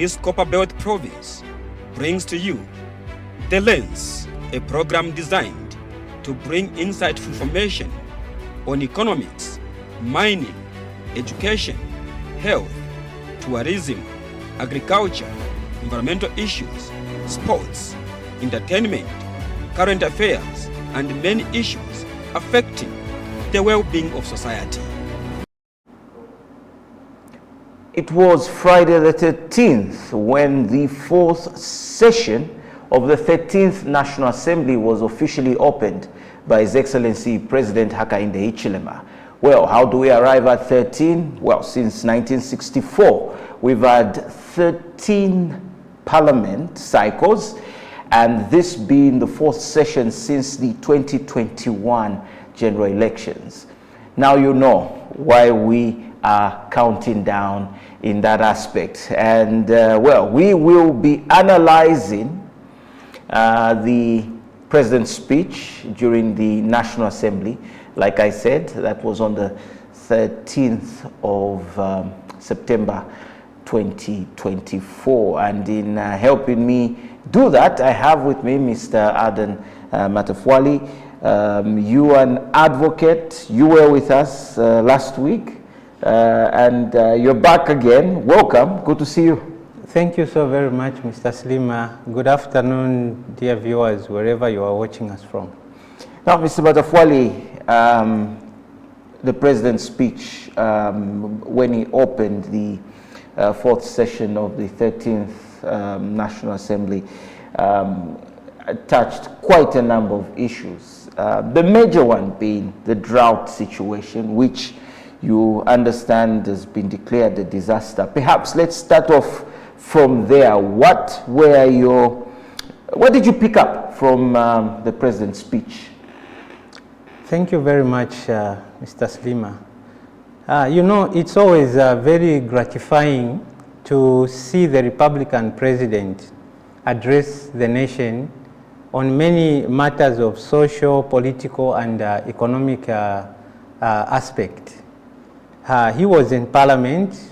in East Copper Belt Province brings to you The Lens, a program designed to bring insightful information on economics, mining, education, health, tourism, agriculture, environmental issues, sports, entertainment, current affairs, and many issues affecting the well-being of society. It was Friday the 13th when the fourth session of the 13th National Assembly was officially opened by His Excellency President Hakainde Hichilema. Well, how do we arrive at 13? Well, since 1964, we've had 13 parliament cycles, and this being the fourth session since the 2021 general elections. Now you know why we are counting down in that aspect. And well, we will be analyzing the President's speech during the National Assembly. Like I said, that was on the 13th of September 2024. And in helping me do that, I have with me Mr. Matamfwali. You are an advocate. You were with us last week. And you're back again. Welcome. Good to see you. Thank you so very much, Mr. Slima. Good afternoon, dear viewers, wherever you are watching us from. Now, Mr. Matamfwali, the President's speech when he opened the fourth session of the 13th National Assembly touched quite a number of issues. The major one being the drought situation, which you understand has been declared a disaster. Perhaps let's start off from there. What did you pick up from the President's speech? Thank you very much, Mr. Slima. You know, it's always very gratifying to see the Republican President address the nation on many matters of social, political, and economic aspect. He was in Parliament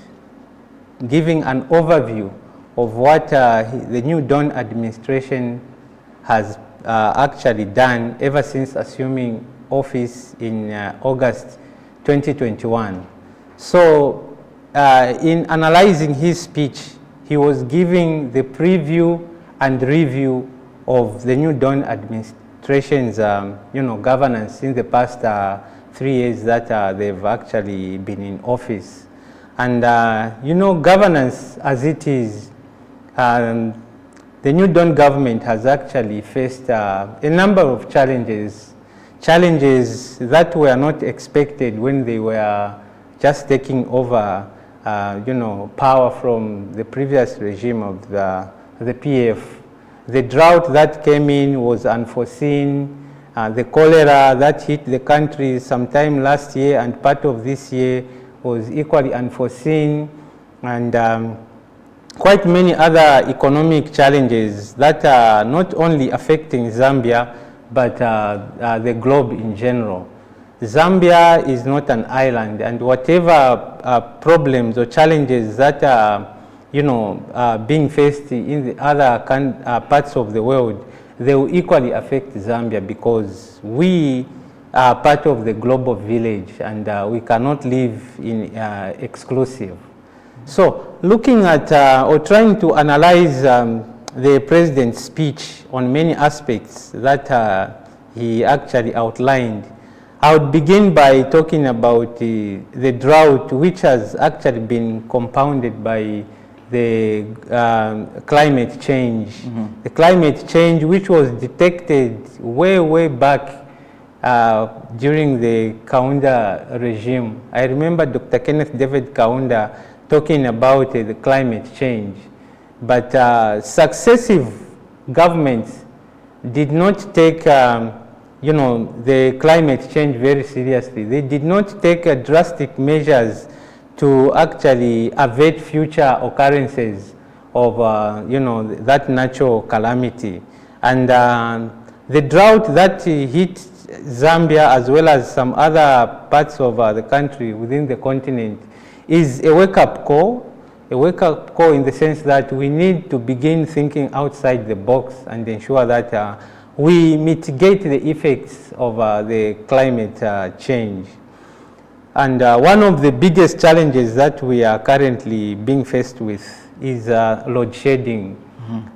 giving an overview of what the new Dawn administration has actually done ever since assuming office in August 2021. So in analyzing his speech, he was giving the preview and review of the new Dawn administration's governance in the past 3 years that they've actually been in office. And governance as it is, the new Dawn government has actually faced a number of challenges that were not expected when they were just taking over power from the previous regime of the PF. The drought that came in was unforeseen. The cholera that hit the country sometime last year and part of this year was equally unforeseen, and quite many other economic challenges that are not only affecting Zambia but the globe in general. Zambia is not an island, and whatever problems or challenges that are being faced in the other parts of the world, they will equally affect Zambia because we are part of the global village, and we cannot live in exclusive. So looking at or trying to analyze the President's speech on many aspects that he actually outlined, I would begin by talking about the drought, which has actually been compounded by the climate change. Mm-hmm. The climate change which was detected way back during the Kaunda regime. I remember Dr. Kenneth David Kaunda talking about the climate change, but successive governments did not take the climate change very seriously. They did not take drastic measures to actually avert future occurrences of that natural calamity. And the drought that hit Zambia as well as some other parts of the country within the continent is a wake-up call a wake-up call in the sense that we need to begin thinking outside the box and ensure that we mitigate the effects of the climate change. And one of the biggest challenges that we are currently being faced with is load shedding.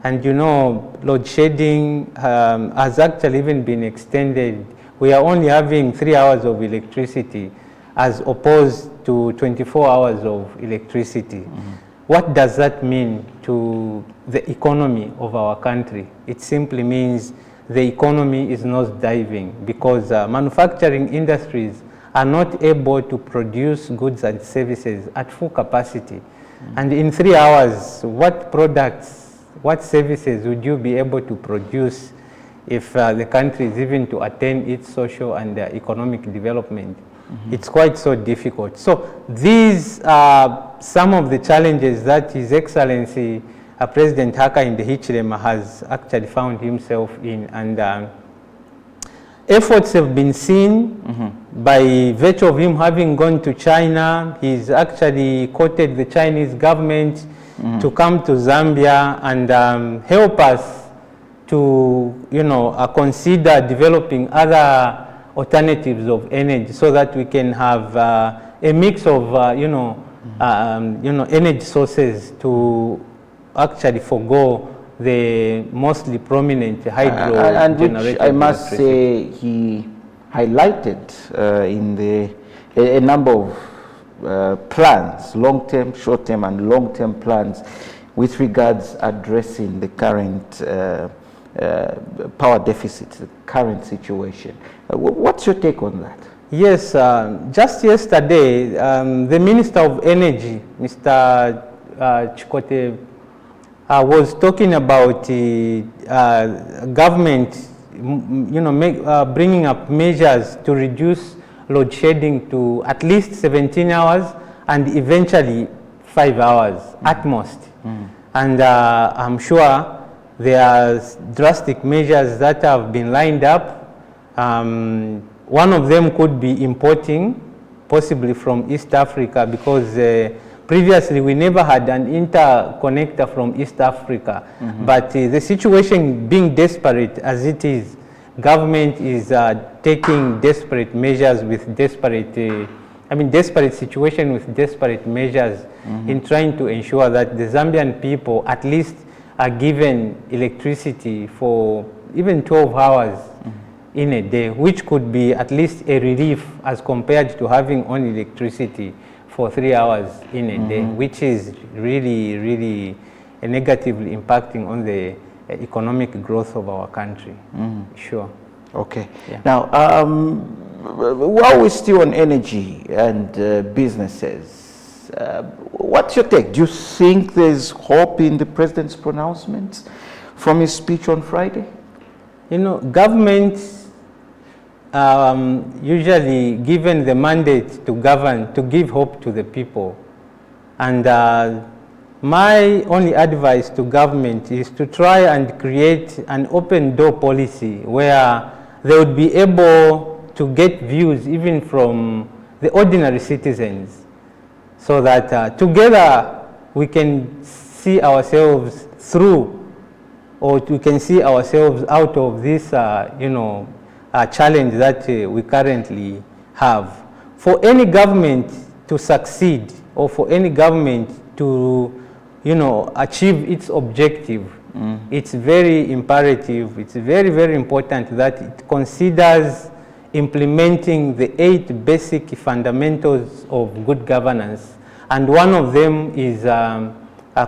And you know, load shedding has actually even been extended. We are only having 3 hours of electricity as opposed to 24 hours of electricity. What does that mean to the economy of our country? It simply means the economy is not diving because manufacturing industries are not able to produce goods and services at full capacity. And in 3 hours, what products, what services would you be able to produce if the country is even to attain its social and economic development? It's quite so difficult. So these are some of the challenges that His Excellency President Hakainde Hichilema has actually found himself in, and efforts have been seen by virtue of him having gone to China. He's actually courted the Chinese government to come to Zambia and help us to, you know, consider developing other alternatives of energy so that we can have a mix of, energy sources to actually forego the mostly prominent hydro and generated which I must say he highlighted in a number of plans, long-term, short-term and long-term plans with regards addressing the current power deficit, the current situation. What's your take on that? Yes, just yesterday, the Minister of Energy, Mr. Chikote, was talking about government, bringing up measures to reduce load shedding to at least 17 hours and eventually 5 hours at most. And I'm sure there are drastic measures that have been lined up. One of them could be importing, possibly from East Africa, because previously we never had an interconnector from East Africa. But the situation being desperate as it is, government is taking desperate measures with desperate situation with desperate measures in trying to ensure that the Zambian people at least are given electricity for even 12 hours in a day, which could be at least a relief as compared to having only electricity for 3 hours in a day, which is really, really negatively impacting on the economic growth of our country. Sure. Okay. Yeah. Now, while we're still on energy and businesses, what's your take? Do you think there's hope in the president's pronouncements from his speech on Friday? You know, government usually given the mandate to govern, to give hope to the people. And my only advice to government is to try and create an open door policy where they would be able to get views even from the ordinary citizens, so that together we can see ourselves through, or we can see ourselves out of this, challenge that we currently have. For any government to succeed, or for any government to, achieve its objective, it's very imperative, it's very, very important that it considers implementing the 8 basic fundamentals of good governance. And one of them is a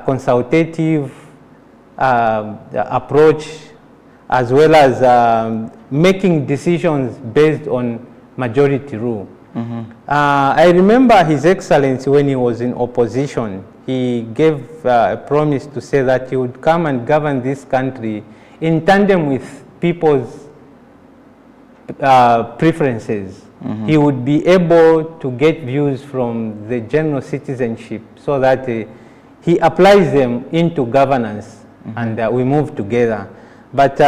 consultative approach, as well as making decisions based on majority rule. I remember His Excellency when he was in opposition, he gave a promise to say that he would come and govern this country in tandem with people's preferences. He would be able to get views from the general citizenship so that he applies them into governance and we move together. But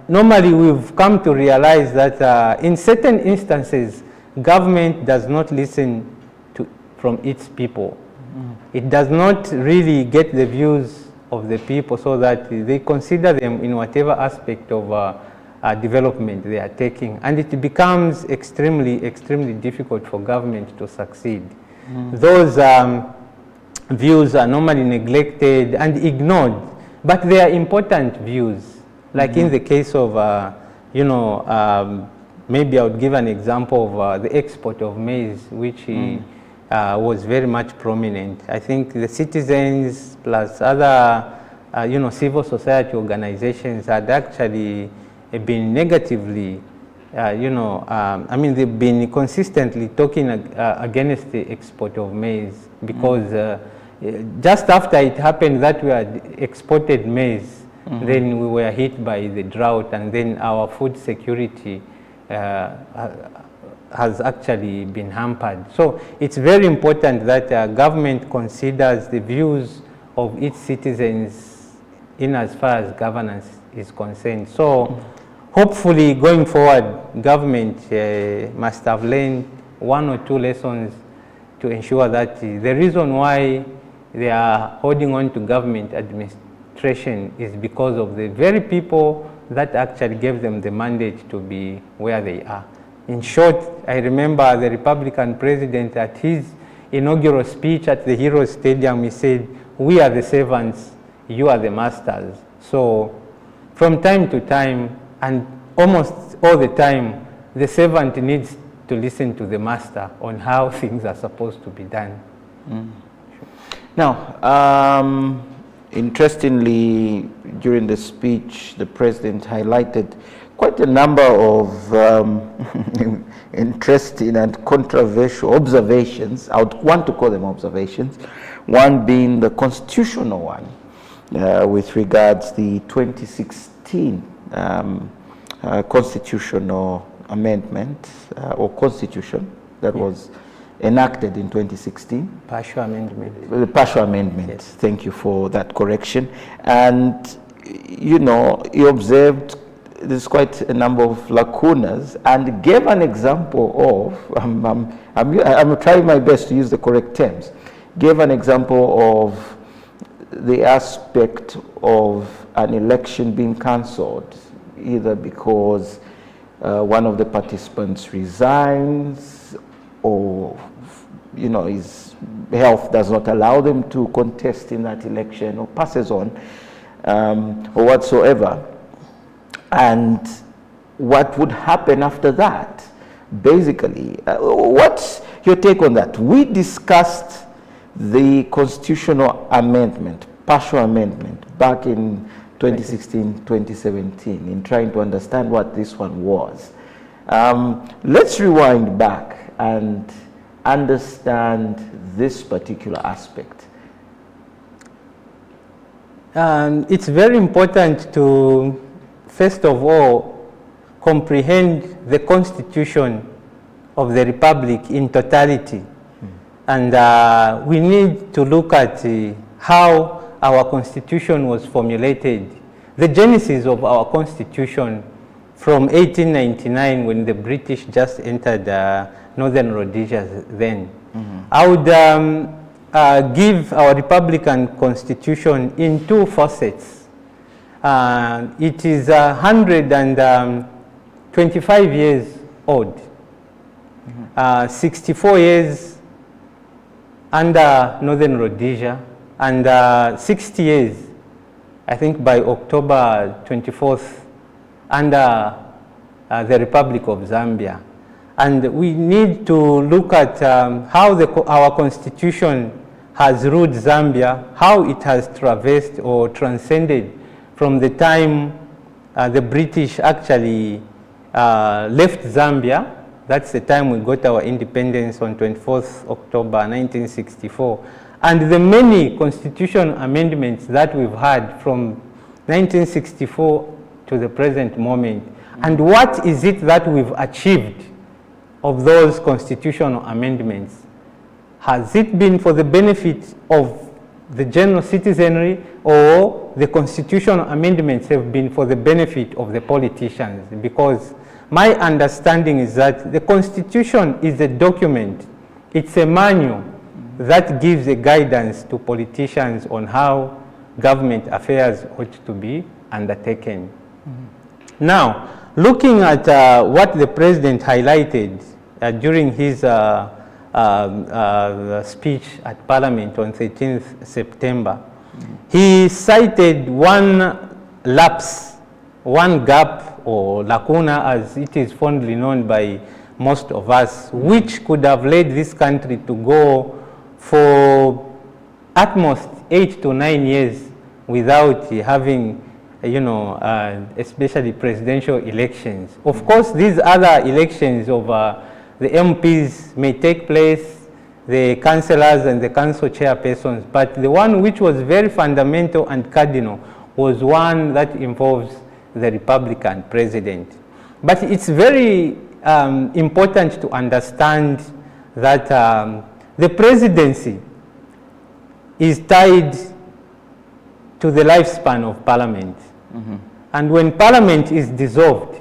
normally we've come to realize that in certain instances, government does not listen from its people. It does not really get the views of the people so that they consider them in whatever aspect of development they are taking, and it becomes extremely difficult for government to succeed. Those views are normally neglected and ignored, but they are important views. Like in the case of, maybe I would give an example of the export of maize, which was very much prominent. I think the citizens plus other, civil society organizations had actually been negatively, they've been consistently talking against the export of maize because just after it happened that we had exported maize, then we were hit by the drought, and then our food security has actually been hampered. So it's very important that government considers the views of its citizens in as far as governance is concerned. So hopefully going forward, government must have learned one or two lessons to ensure that the reason why they are holding on to government administration is because of the very people that actually gave them the mandate to be where they are. In short, I remember the Republican president at his inaugural speech at the Heroes Stadium, he said, "We are the servants, you are the masters." So from time to time, and almost all the time, the servant needs to listen to the master on how things are supposed to be done. Now, interestingly, during the speech, the president highlighted quite a number of interesting and controversial observations. I would want to call them observations. One being the constitutional one with regards the 2016 constitutional amendment or constitution that was enacted in 2016. Partial amendment. The partial amendment. Yes. Thank you for that correction. And, you know, he observed there's quite a number of lacunas and gave an example of, I'm trying my best to use the correct terms, gave an example of the aspect of an election being cancelled, either because one of the participants resigns or, you know, his health does not allow them to contest in that election or passes on or whatsoever. And what would happen after that? Basically, what's your take on that? We discussed the constitutional amendment, partial amendment, back in 2016, 2017, in trying to understand what this one was. Let's rewind back and understand this particular aspect. It's very important to, first of all, comprehend the Constitution of the Republic in totality. And we need to look at how our Constitution was formulated. The genesis of our Constitution from 1899, when the British just entered Northern Rhodesia then. I would give our Republican Constitution in two facets. It is 125 years old, 64 years under Northern Rhodesia, and 60 years, I think by October 24th, under the Republic of Zambia. And we need to look at how our Constitution has ruled Zambia, how it has traversed or transcended from the time the British actually left Zambia. That's the time we got our independence on 24th October 1964. And the many constitutional amendments that we've had from 1964 to the present moment. And what is it that we've achieved of those constitutional amendments? Has it been for the benefit of the general citizenry, or the constitutional amendments have been for the benefit of the politicians? Because my understanding is that the Constitution is a document, it's a manual that gives a guidance to politicians on how government affairs ought to be undertaken. Now, looking at what the president highlighted during his speech at Parliament on 13th September, he cited one lapse, one gap or lacuna as it is fondly known by most of us, which could have led this country to go for at most 8 to 9 years without having, especially presidential elections. Of course, these other elections of the MPs may take place, the councillors and the council chairpersons, but the one which was very fundamental and cardinal was one that involves the Republican president. But it's very important to understand that the presidency is tied to the lifespan of Parliament. And when Parliament is dissolved,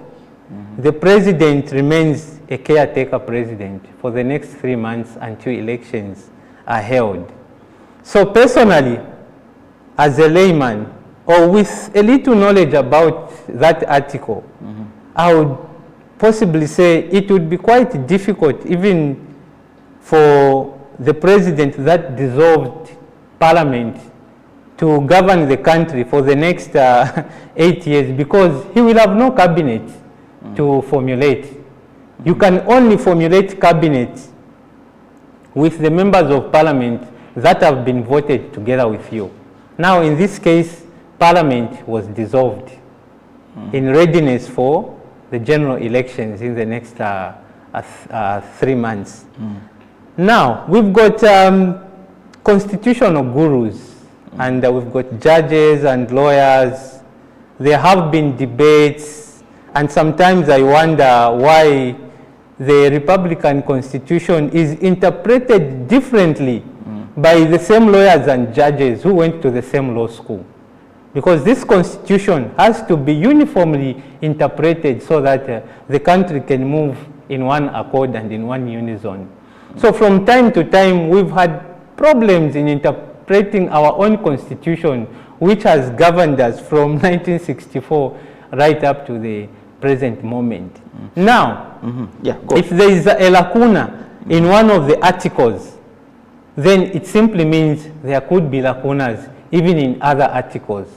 the president remains a caretaker president for the next 3 months until elections are held. So personally, as a layman, or with a little knowledge about that article, I would possibly say it would be quite difficult even for the president that dissolved Parliament to govern the country for the next 8 years, because he will have no cabinet to formulate. You can only formulate cabinet with the members of Parliament that have been voted together with you. Now, in this case, Parliament was dissolved in readiness for the general elections in the next 3 months. Now, we've got constitutional gurus, and we've got judges and lawyers. There have been debates, and sometimes I wonder why the Republican Constitution is interpreted differently by the same lawyers and judges who went to the same law school. Because this Constitution has to be uniformly interpreted so that the country can move in one accord and in one unison. So from time to time, we've had problems in interpreting our own Constitution, which has governed us from 1964 right up to the present moment. Now, if there is a lacuna in one of the articles, then it simply means there could be lacunas even in other articles.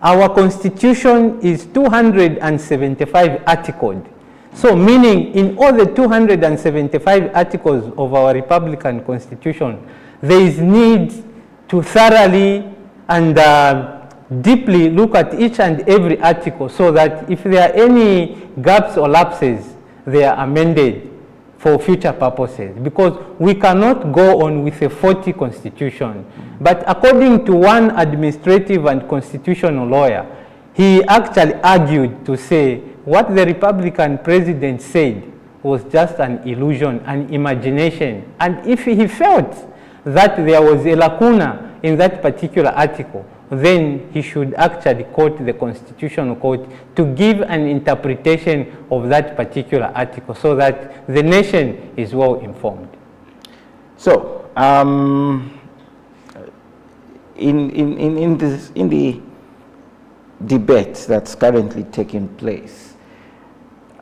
Our Constitution is 275 articled. So meaning in all the 275 articles of our Republican Constitution, there is need to thoroughly and deeply look at each and every article so that if there are any gaps or lapses, they are amended for future purposes, because we cannot go on with a faulty constitution. But according to one administrative and constitutional lawyer, he actually argued to say what the Republican president said was just an illusion, an imagination. And if he felt that there was a lacuna in that particular article, then he should actually quote the Constitutional Court to give an interpretation of that particular article so that the nation is well informed. So, in the debate that's currently taking place,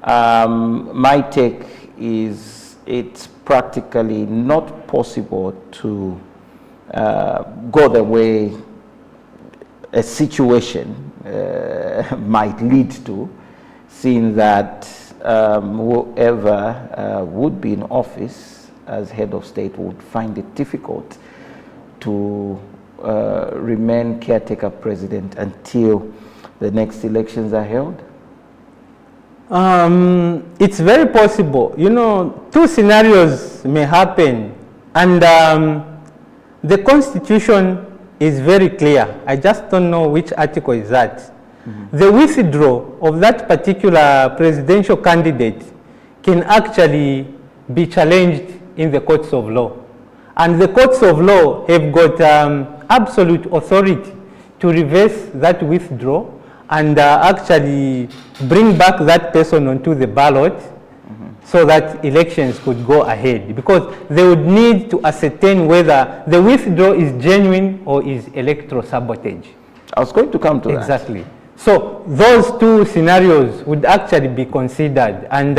my take is it's practically not possible to go the way a situation might lead to, seeing that whoever would be in office as head of state would find it difficult to remain caretaker president until the next elections are held? It's very possible. You know, two scenarios may happen, and the Constitution is very clear. I just don't know which article is that. The withdrawal of that particular presidential candidate can actually be challenged in the courts of law. And the courts of law have got absolute authority to reverse that withdrawal and actually bring back that person onto the ballot so that elections could go ahead, because they would need to ascertain whether the withdrawal is genuine or is electoral sabotage. I was going to come to that. Exactly. So those two scenarios would actually be considered, and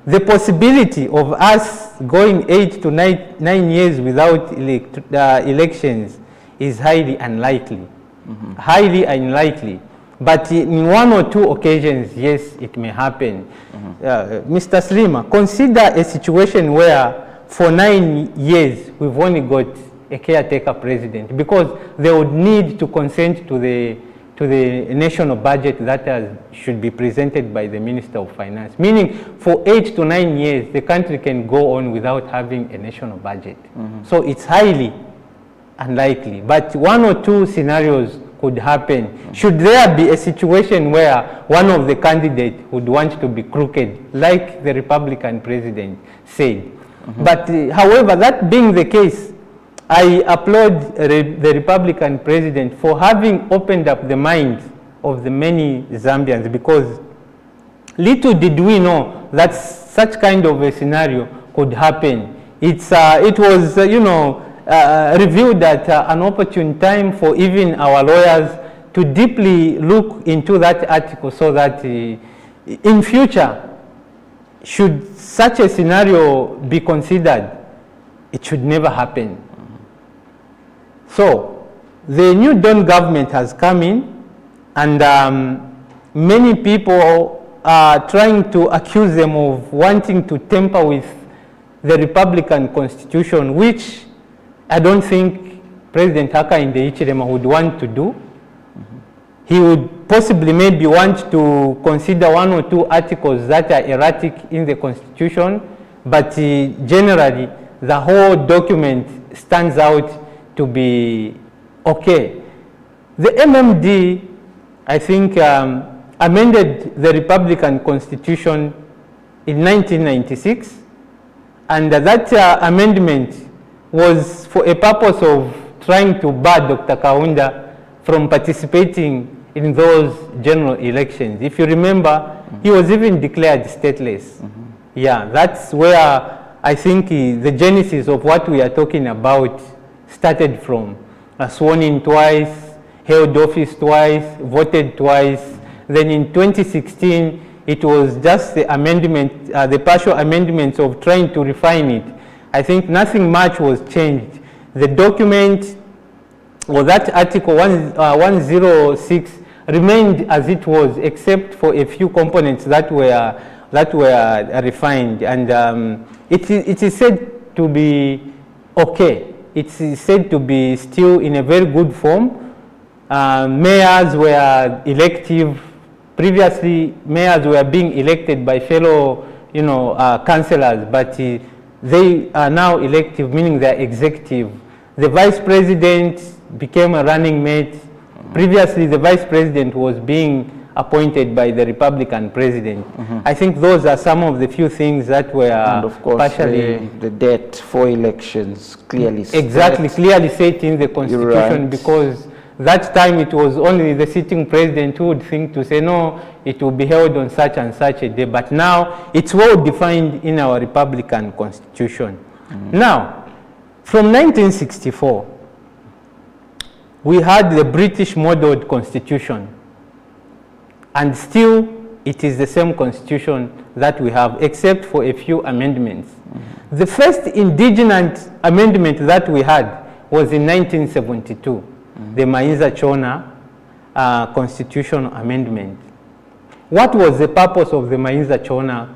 the possibility of us going 8 to 9 years without elections is highly unlikely. Highly unlikely. But in one or two occasions, yes, it may happen. Mr. Slima, consider a situation where for 9 years we've only got a caretaker president, because they would need to consent to the national budget that should be presented by the Minister of Finance. Meaning for 8 to 9 years, the country can go on without having a national budget. So it's highly unlikely. But one or two scenarios could happen. Should there be a situation where one of the candidates would want to be crooked, like the Republican president said. But however, that being the case, I applaud the Republican president for having opened up the minds of the many Zambians, because little did we know that such kind of a scenario could happen. It was, revealed at an opportune time for even our lawyers to deeply look into that article, so that in future, should such a scenario be considered, it should never happen. So the new Dawn government has come in, and many people are trying to accuse them of wanting to tamper with the Republican Constitution, which I don't think President Hakainde Hichilema would want to do. He would possibly maybe want to consider one or two articles that are erratic in the Constitution, but generally the whole document stands out to be okay. The MMD, I think, amended the Republican Constitution in 1996, and that amendment was for a purpose of trying to bar Dr. Kaunda from participating in those general elections. If you remember, he was even declared stateless. Yeah, that's where I think the genesis of what we are talking about started from. Sworn in twice, held office twice, voted twice. Then in 2016, it was just the amendment, the partial amendments of trying to refine it. I think nothing much was changed. The document, or that article 106, remained as it was, except for a few components that were refined, and it is said to be okay. It is said to be still in a very good form. Mayors were elective. Previously, mayors were being elected by fellow, councillors, but they are now elective, meaning they are executive. The vice president became a running mate. Previously, the vice president was being appointed by the Republican president. I think those are some of the few things that were, and of course, partially the date for elections clearly set. Exactly, clearly set in the Constitution, right. Because that time it was only the sitting president who would think to say, no, it will be held on such and such a day. But now it's well defined in our Republican Constitution. Now, from 1964, we had the British modeled Constitution, and still it is the same Constitution that we have, except for a few amendments. The first indigenous amendment that we had was in 1972, the Mainza Chona Constitutional Amendment. What was the purpose of the Mainza Chona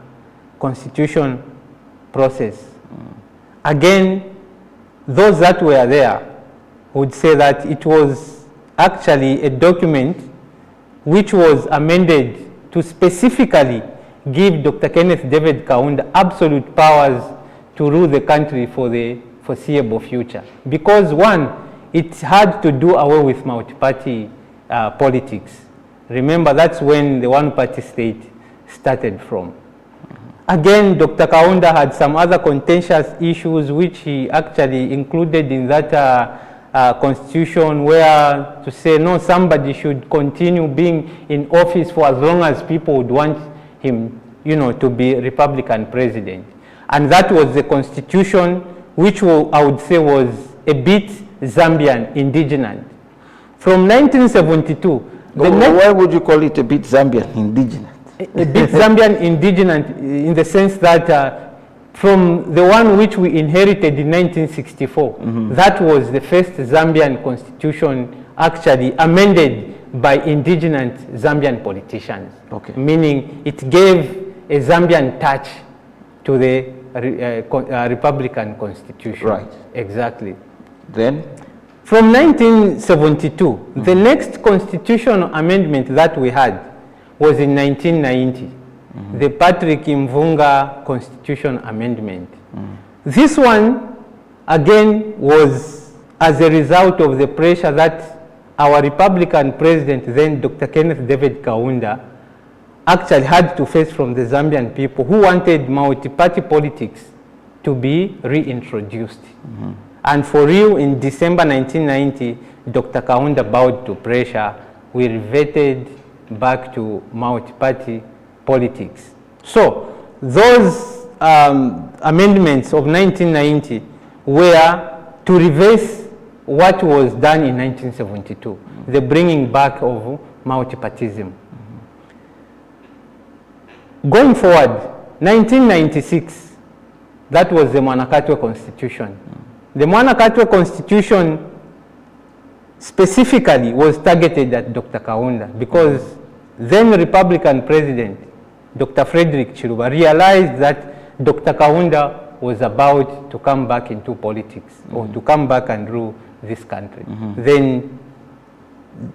Constitution process? Again, those that were there would say that it was actually a document which was amended to specifically give Dr. Kenneth David Kaunda absolute powers to rule the country for the foreseeable future. Because one, it had to do away with multi-party politics. Remember, that's when the one-party state started from. Again, Dr. Kaunda had some other contentious issues which he actually included in that constitution, where to say, no, somebody should continue being in office for as long as people would want him, to be Republican president. And that was the constitution which I would say was a bit Zambian indigenous. From 1972, why would you call it a bit Zambian indigenous? A bit Zambian indigenous in the sense that from the one which we inherited in 1964, that was the first Zambian constitution actually amended by indigenous Zambian politicians. Okay. Meaning it gave a Zambian touch to the Republican constitution. Right. Exactly. Then? From 1972, the next constitutional amendment that we had was in 1990, the Patrick Mvunga Constitution Amendment. This one, again, was as a result of the pressure that our Republican president, then Dr. Kenneth David Kaunda, actually had to face from the Zambian people who wanted multi-party politics to be reintroduced. And for real, in December 1990, Dr. Kaunda bowed to pressure. We reverted back to multi-party politics. So those amendments of 1990 were to reverse what was done in 1972, the bringing back of multipartism. Going forward, 1996, that was the Mwanakatwe Constitution. The Mwanakatwe Constitution specifically was targeted at Dr. Kaunda because then Republican President, Dr. Frederick Chiluba, realized that Dr. Kaunda was about to come back into politics or to come back and rule this country. Then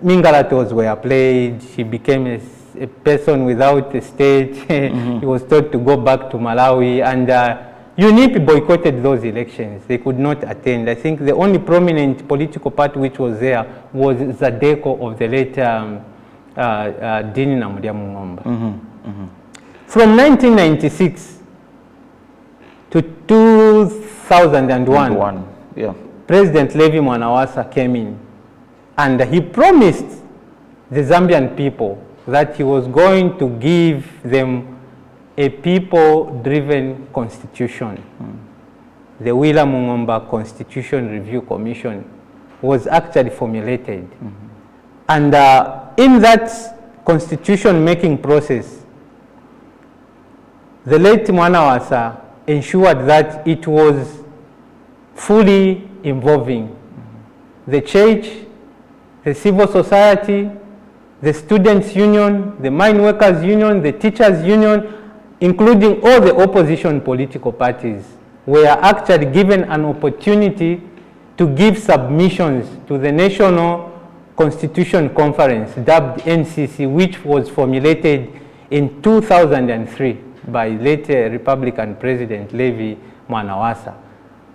Mingalatos were played, he became a person without a state, he was told to go back to Malawi, and UNIP boycotted those elections. They could not attend. I think the only prominent political party which was there was Zadeko of the late Dini Namudia Mungomba. From 1996 to 2001, President Levi Mwanawasa came in and he promised the Zambian people that he was going to give them a people-driven constitution. The Willa Mungomba Constitution Review Commission was actually formulated. And in that constitution-making process, the late Mwanawasa ensured that it was fully involving the church, the civil society, the students' union, the mine workers' union, the teachers' union, including all the opposition political parties, were actually given an opportunity to give submissions to the National Constitution Conference, dubbed NCC, which was formulated in 2003 by late Republican President Levi Mwanawasa.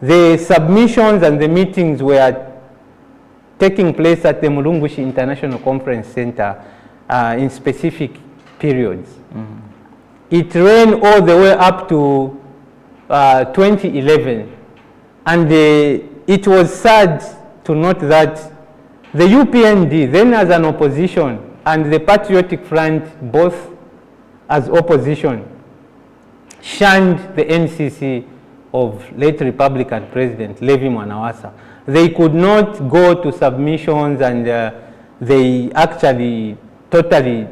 The submissions and the meetings were taking place at the Mulungushi International Conference Center in specific periods. It ran all the way up to 2011, and it was sad to note that the UPND, then as an opposition, and the Patriotic Front, both as opposition, shunned the NCC of late Republican President Levi Mwanawasa. They could not go to submissions, and they actually totally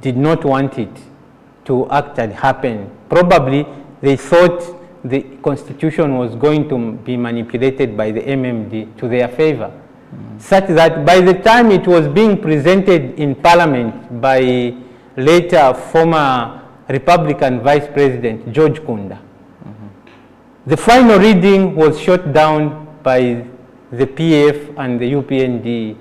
did not want it to actually happen. Probably they thought the constitution was going to be manipulated by the MMD to their favor, such that by the time it was being presented in Parliament by later former Republican Vice President George Kunda, the final reading was shot down by the PF and the UPND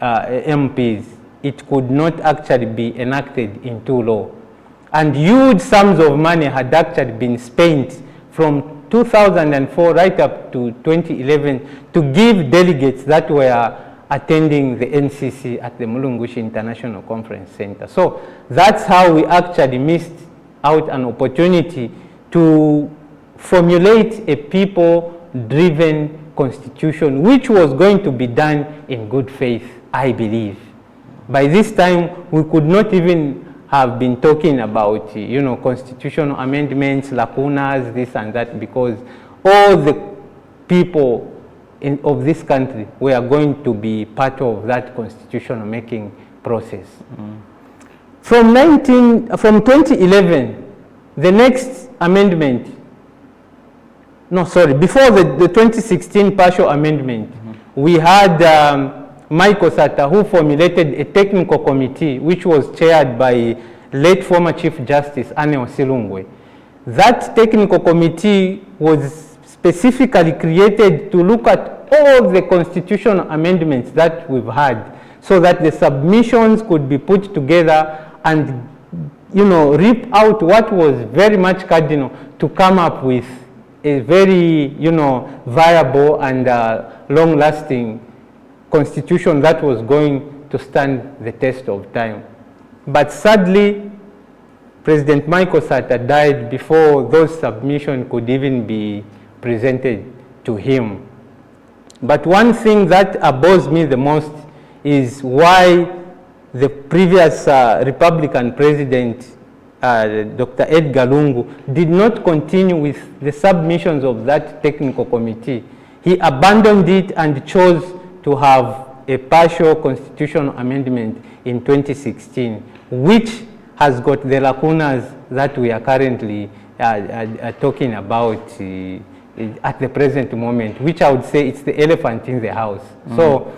MPs. It could not actually be enacted into law. And huge sums of money had actually been spent from 2004 right up to 2011 to give delegates that were attending the NCC at the Mulungushi International Conference Center. So that's how we actually missed out an opportunity to formulate a people-driven constitution, which was going to be done in good faith, I believe. By this time, we could not even have been talking about, constitutional amendments, lacunas, this and that, because all the people of this country were going to be part of that constitutional making process. From 2011, the next amendment, before the 2016 partial amendment, we had Michael Sata, who formulated a technical committee which was chaired by late former Chief Justice Anne Osilungwe. That technical committee was specifically created to look at all the constitutional amendments that we've had, so that the submissions could be put together and, rip out what was very much cardinal to come up with a very, viable and long-lasting constitution that was going to stand the test of time. But sadly, President Michael Sata died before those submissions could even be presented to him. But one thing that abhors me the most is why the previous Republican president, Dr. Edgar Lungu, did not continue with the submissions of that technical committee. He abandoned it and chose to have a partial constitutional amendment in 2016, which has got the lacunas that we are currently talking about at the present moment, which I would say it's the elephant in the house. So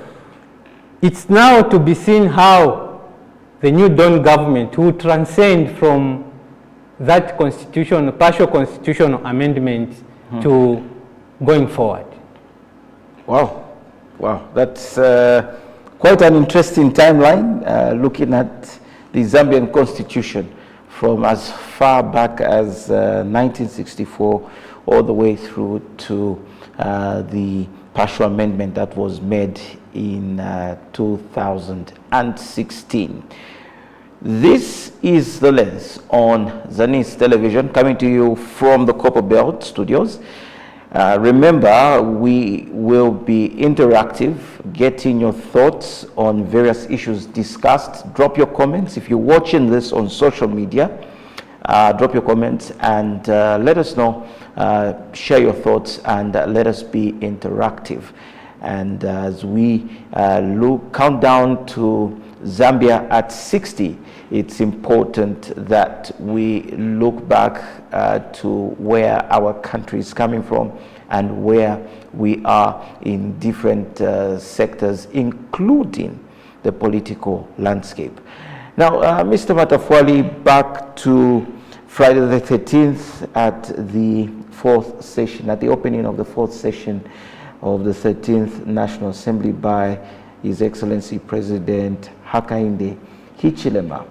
it's now to be seen how the new Dawn government will transcend from that partial constitutional amendment to going forward. Wow, that's quite an interesting timeline, looking at the Zambian constitution from as far back as 1964 all the way through to the partial amendment that was made in 2016. This is The Lens on Zanis Television, coming to you from the Copper Belt Studios. Remember, we will be interactive, getting your thoughts on various issues discussed. Drop your comments. If you're watching this on social media, drop your comments and let us know. Share your thoughts and let us be interactive. And as we count down to Zambia at 60, it's important that we look back to where our country is coming from and where we are in different sectors, including the political landscape. Now, Mr. Matamfwali, back to Friday the 13th at the fourth session, at the opening of the fourth session of the 13th National Assembly by His Excellency President Hakainde Hichilema.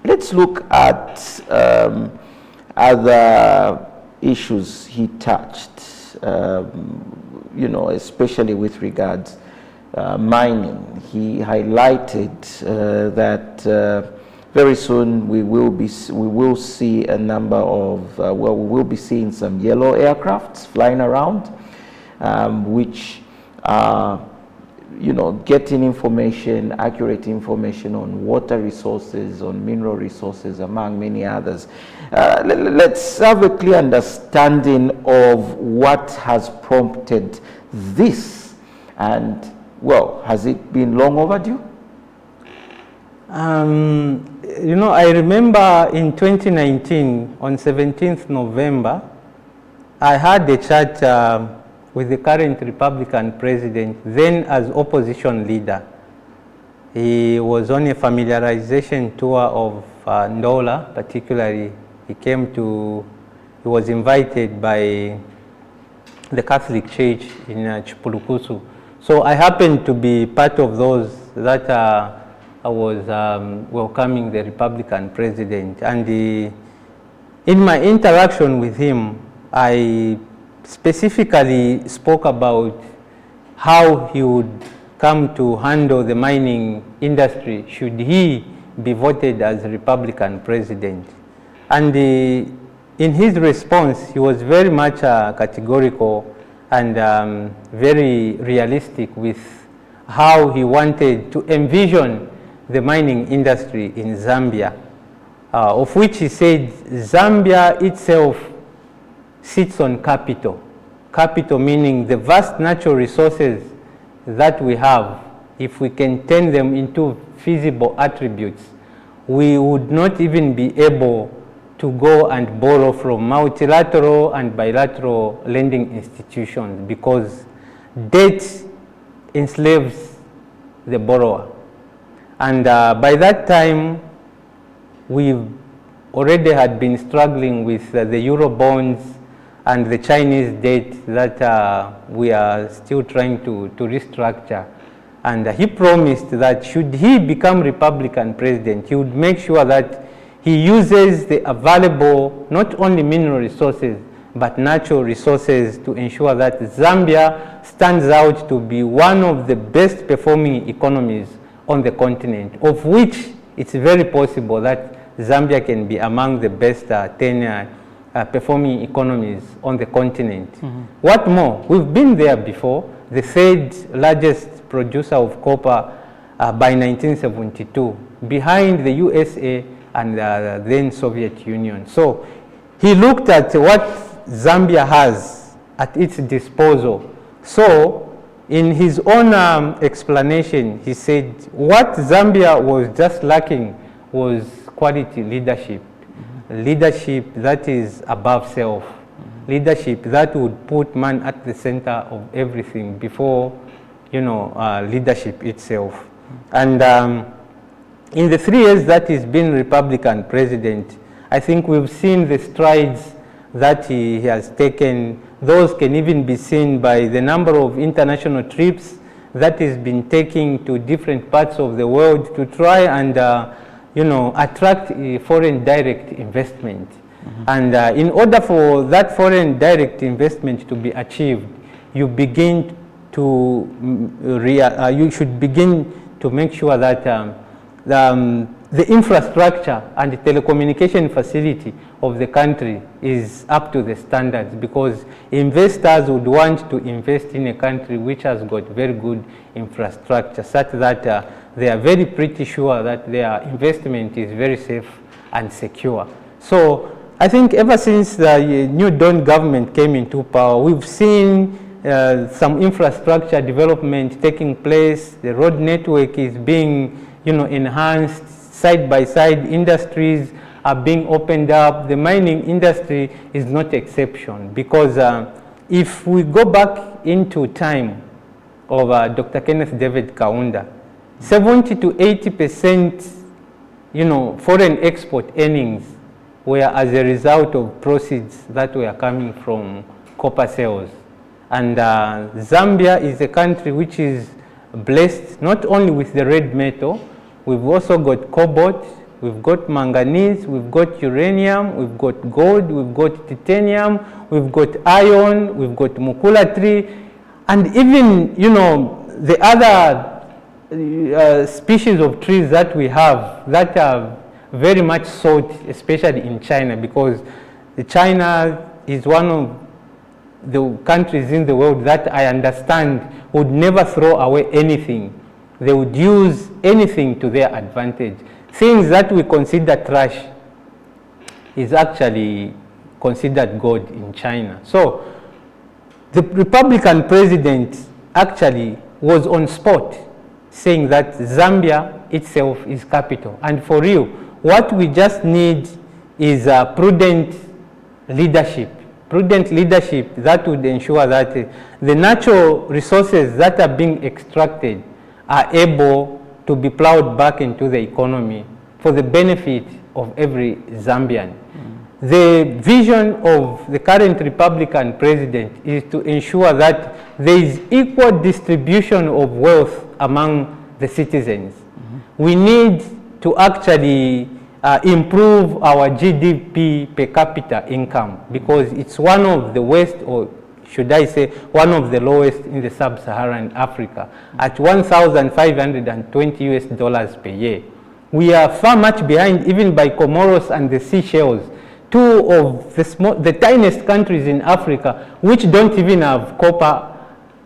Let's look at other issues he touched, especially with regards mining. He highlighted that very soon we will see a number of we will be seeing some yellow aircrafts flying around, which are getting information, accurate information on water resources, on mineral resources, among many others. Let's have a clear understanding of what has prompted this, and has it been long overdue? I remember in 2019, on 17th November, I had a chat with the current Republican president, then as opposition leader. He was on a familiarization tour of Ndola, particularly. He was invited by the Catholic Church in Chipulukusu. So I happened to be part of those that I was welcoming the Republican president. And in my interaction with him, I specifically spoke about how he would come to handle the mining industry should he be voted as Republican president. And in his response, he was very much categorical and very realistic with how he wanted to envision the mining industry in Zambia. of which he said Zambia itself sits on capital. Capital meaning the vast natural resources that we have. If we can turn them into feasible attributes, we would not even be able to go and borrow from multilateral and bilateral lending institutions, because debt enslaves the borrower. And by that time, we already had been struggling with the Euro bonds and the Chinese debt that we are still trying to restructure. And he promised that should he become Republican president, he would make sure that he uses the available, not only mineral resources, but natural resources to ensure that Zambia stands out to be one of the best performing economies on the continent, of which it's very possible that Zambia can be among the best 10 performing economies on the continent. Mm-hmm. What more? We've been there before, the third largest producer of copper by 1972, behind the USA and then Soviet Union. So he looked at what Zambia has at its disposal. So in his own explanation, he said what Zambia was just lacking was quality leadership. Mm-hmm. Leadership that is above self. Mm-hmm. Leadership that would put man at the center of everything before, leadership itself. Mm-hmm. And in the 3 years that he's been Republican president, I think we've seen the strides that he has taken. Those can even be seen by the number of international trips that he's been taking to different parts of the world to try and attract foreign direct investment. Mm-hmm. And in order for that foreign direct investment to be achieved, you begin to you should begin to make sure that the infrastructure and the telecommunication facility of the country is up to the standards, because investors would want to invest in a country which has got very good infrastructure, such that they are very pretty sure that their investment is very safe and secure. So I think ever since the New Dawn government came into power, we've seen some infrastructure development taking place. The road network is being enhanced. Side by side industries are being opened up. The mining industry is not exception, because if we go back into time of Dr. Kenneth David Kaunda, 70 to 80% foreign export earnings were as a result of proceeds that were coming from copper sales. And Zambia is a country which is blessed not only with the red metal, we've also got cobalt, we've got manganese, we've got uranium, we've got gold, we've got titanium, we've got iron, we've got mukula tree, and even, the other species of trees that we have that are very much sought, especially in China, because China is one of the countries in the world that I understand would never throw away anything. They would use anything to their advantage. Things that we consider trash is actually considered gold in China. So the Republican president actually was on spot saying that Zambia itself is capital. And for real, what we just need is a prudent leadership. Prudent leadership that would ensure that the natural resources that are being extracted are able to be plowed back into the economy for the benefit of every Zambian. Mm. The vision of the current Republican president is to ensure that there is equal distribution of wealth among the citizens. Mm-hmm. We need to actually improve our GDP per capita income, because it's one of the worst, or should I say one of the lowest in the sub-Saharan Africa, at $1,520 US per year. We are far much behind even by Comoros and the Seychelles, two of the tiniest countries in Africa which don't even have copper,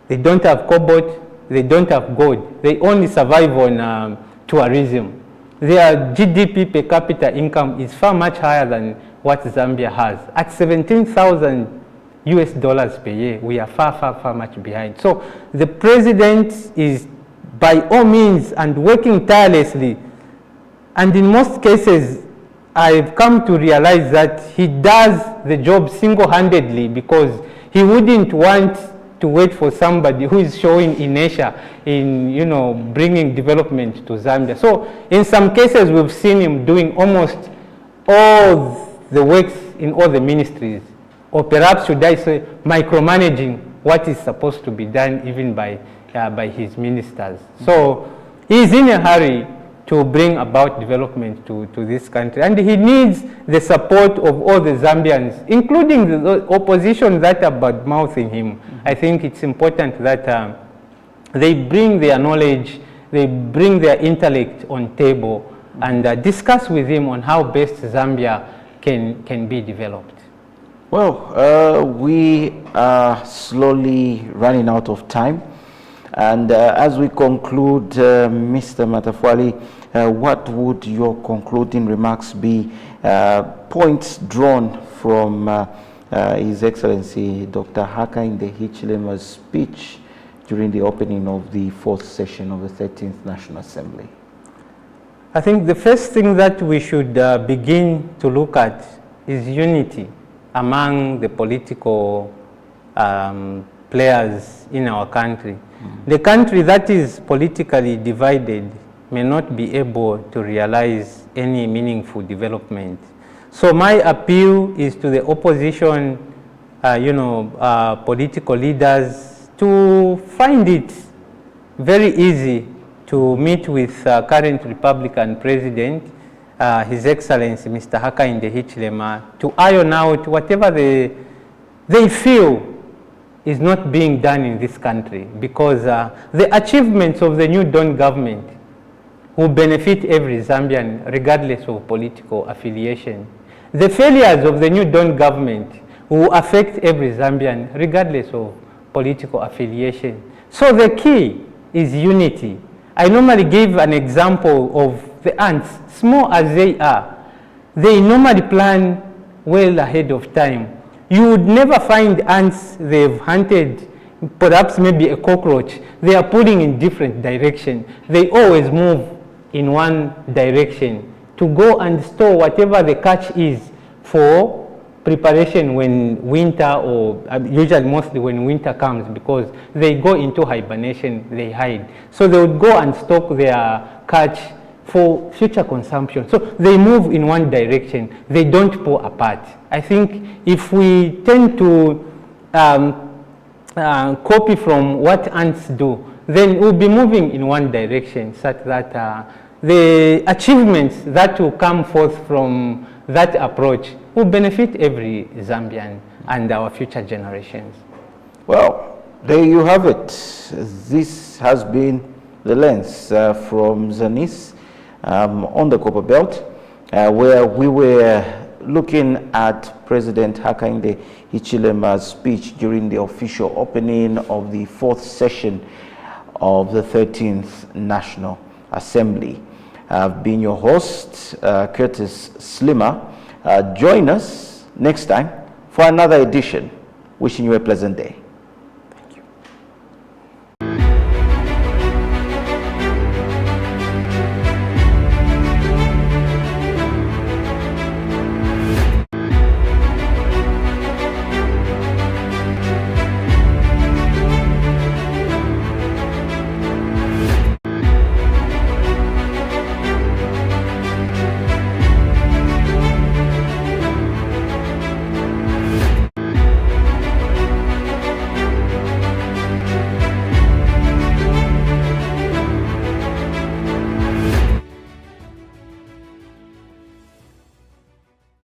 they don't have cobalt, they don't have gold. They only survive on tourism. their GDP per capita income is far much higher than what Zambia has. At 17,000 US dollars per year, we are far much behind. So the president is by all means and working tirelessly, and in most cases I've come to realize that he does the job single-handedly, because he wouldn't want to wait for somebody who is showing inertia in, you know, bringing development to Zambia. So in some cases we've seen him doing almost all the works in all the ministries, or perhaps should I say micromanaging what is supposed to be done even by his ministers. So he's in a hurry to bring about development to this country, and he needs the support of all the Zambians, including the opposition that are bad-mouthing him. I think it's important that they bring their knowledge, they bring their intellect on table, and discuss with him on how best Zambia can be developed. Well, we are slowly running out of time. And as we conclude, Mr. Matamfwali, what would your concluding remarks be? Points drawn from His Excellency Dr. Hakainde Hichilema's speech during the opening of the 4th session of the 13th National Assembly. I think the first thing that we should begin to look at is unity among the political players in our country. The country that is politically divided may not be able to realize any meaningful development. So my appeal is to the opposition, political leaders, to find it very easy to meet with current Republican President, His Excellency Mr. Hakainde Hichilema, to iron out whatever they feel is not being done in this country, because the achievements of the new Dawn government will benefit every Zambian regardless of political affiliation. The failures of the new Dawn government will affect every Zambian regardless of political affiliation. So the key is unity. I normally give an example of the ants, small as they are. They normally plan well ahead of time. You would never find ants they've hunted, perhaps maybe a cockroach. They are pulling in different directions. They always move in one direction to go and store whatever the catch is for preparation when winter, or usually mostly when winter comes, because they go into hibernation, they hide. So they would go and stock their catch for future consumption. So they move in one direction, they don't pull apart. I think if we tend to copy from what ants do, then we'll be moving in one direction, such that the achievements that will come forth from that approach will benefit every Zambian and our future generations. Well, there you have it. This has been the lens from Zanis on the Copper Belt, where we were looking at President Hakainde Hichilema's speech during the official opening of the 4th session of the 13th National Assembly. I've been your host, Curtis Slimer. Join us next time for another edition. Wishing you a pleasant day.